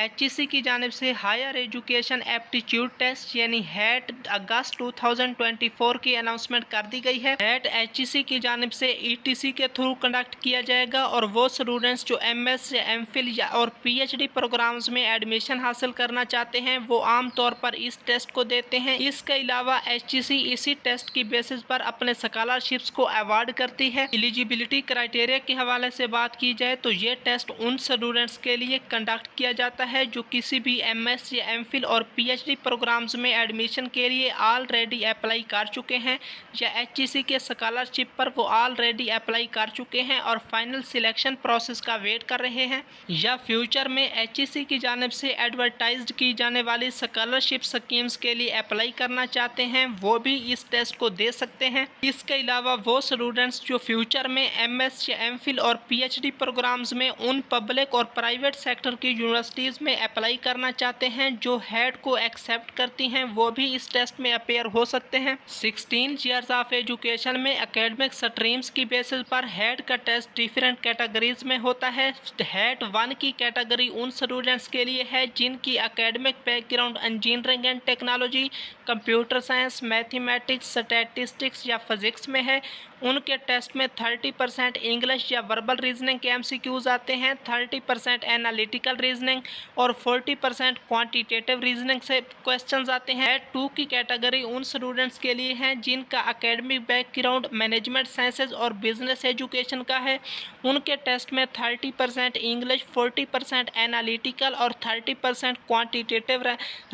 HEC की जानिब से हायर एजुकेशन एप्टीट्यूड टेस्ट यानी हैट अगस्त 2024 की अनाउंसमेंट कर दी गई है। हैट एचईसी की जानिब से ईटीसी के थ्रू कंडक्ट किया जाएगा और वो स्टूडेंट्स जो एमएस या एमफिल या और पीएचडी प्रोग्राम्स में एडमिशन हासिल करना चाहते हैं वो आमतौर पर इस टेस्ट को देते हैं। इसके अलावा एचईसी इसी टेस्ट की बेसिस पर अपने स्कॉलरशिप्स को अवार्ड करती है। एलिजिबिलिटी क्राइटेरिया के हवाले से बात की जाए तो ये टेस्ट उन स्टूडेंट्स के लिए कंडक्ट किया जाता है जो किसी भी एमएस या एमफिल और पीएचडी प्रोग्राम्स में एडमिशन के लिए ऑलरेडी अप्लाई कर चुके हैं या एचईसी के स्कॉलरशिप पर वो ऑलरेडी अप्लाई कर चुके हैं और फाइनल सिलेक्शन प्रोसेस का वेट कर रहे हैं, या फ्यूचर में एचईसी की जानिब से एडवर्टाइज्ड की जाने वाली स्कॉलरशिप स्कीम्स के लिए अप्लाई करना चाहते हैं वो भी इस टेस्ट को दे सकते हैं। इसके अलावा वो स्टूडेंट्स जो फ्यूचर में एमएस या एमफिल और पीएचडी प्रोग्राम्स में उन पब्लिक और प्राइवेट सेक्टर की यूनिवर्सिटीज़ में अप्लाई करना चाहते हैं जो हैट को एक्सेप्ट करती हैं वो भी इस टेस्ट में अपेयर हो सकते हैं। 16 ईयर्स ऑफ एजुकेशन में एकेडमिक स्ट्रीम्स की बेसिस पर हैट का टेस्ट डिफरेंट कैटेगरीज में होता है। हैट 1 की कैटेगरी उन स्टूडेंट्स के लिए है जिनकी academic background engineering and technology, computer science, mathematics, statistics या फिजिक्स में है। उनके टेस्ट में 30% इंग्लिश या वर्बल रीजनिंग के एमसीक्यूज आते हैं, 30% एनालिटिकल रीजनिंग और 40% क्वांटिटेटिव रीजनिंग से क्वेश्चंस आते हैं। हैट 2 की कैटेगरी उन स्टूडेंट्स के लिए है जिनका एकेडमिक बैकग्राउंड मैनेजमेंट साइंसेज और बिजनेस एजुकेशन का है। उनके टेस्ट में 30% इंग्लिश, 40% एनालिटिकल और 30% क्वांटिटेटिव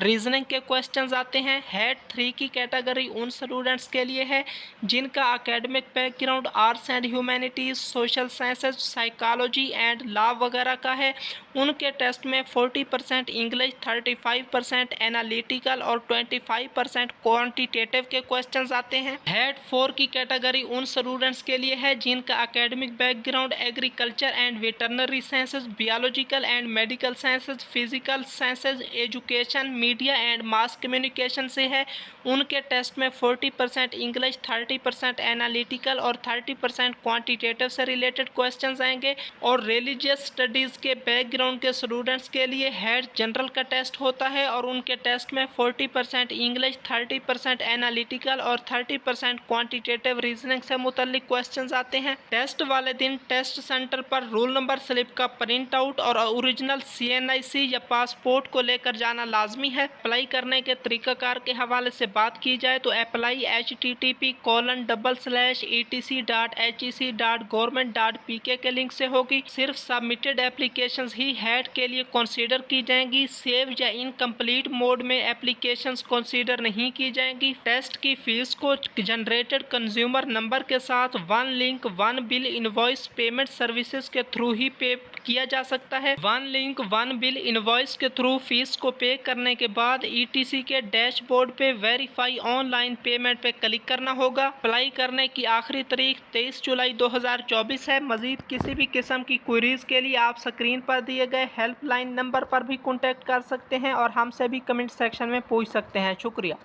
रीजनिंग के क्वेश्चंस आते हैं। हैट 3 की कैटेगरी उन स्टूडेंट्स के लिए है जिनका academic background arts and humanities, social sciences, psychology and law वगैरह का है। उनके टेस्ट में 40% इंग्लिश, 35% एनालिटिकल और 25% क्वांटिटेटिव के क्वेश्चंस आते हैं। हैट 4 की कैटेगरी उन स्टूडेंट्स के लिए है जिनका academic background agriculture and veterinary sciences, biological and medical sciences, physical sciences, education, media and mass communication से है। उनके टेस्ट में 40% इंग्लिश, 30% एनालिटिकल और 30% क्वांटिटेटिव से रिलेटेड क्वेश्चंस आएंगे। और रिलीजियस स्टडीज़ के बैकग्राउंड के स्टूडेंट्स के लिए हैट जनरल का टेस्ट होता है और उनके टेस्ट में 40% इंग्लिश, 30% एनालिटिकल और 30% क्वांटिटेटिव रीजनिंग से मुतल्लिक क्वेश्चंस आते हैं। टेस्ट वाले दिन टेस्ट सेंटर पर रोल नंबर स्लिप का प्रिंट आउट और ओरिजिनल CNIC या पासपोर्ट को लेकर जाना लाजमी है। अप्लाई करने के तरीकाकार के हवाले से बात की जाए तो अप्लाई http://etc.hec.government.pk के लिंक से होगी। सिर्फ सबमिटेड एप्लीकेशंस ही हैट के लिए कंसीडर की जाएंगी। सेव या इनकम्प्लीट मोड में एप्लीकेशंस कंसीडर नहीं की जाएंगी। टेस्ट की फीस को जनरेटेड कंज्यूमर नंबर के साथ 1 link 1 bill invoice payment services के थ्रू ही पे किया जा सकता है। 1 लिंक 1 बिल इनवॉइस के थ्रू फीस को पे करने के बाद ETC के डैशबोर्ड पे वेरीफाई ऑनलाइन पेमेंट पे क्लिक करना होगा। अप्लाई करने की आखिरी तारीख 23 जुलाई 2024 है। मजीद किसी भी किस्म की क्वेरीज के लिए आप स्क्रीन पर दिए गए हेल्पलाइन नंबर पर भी कॉन्टैक्ट कर सकते हैं और हमसे भी कमेंट सेक्शन में पूछ सकते हैं। शुक्रिया।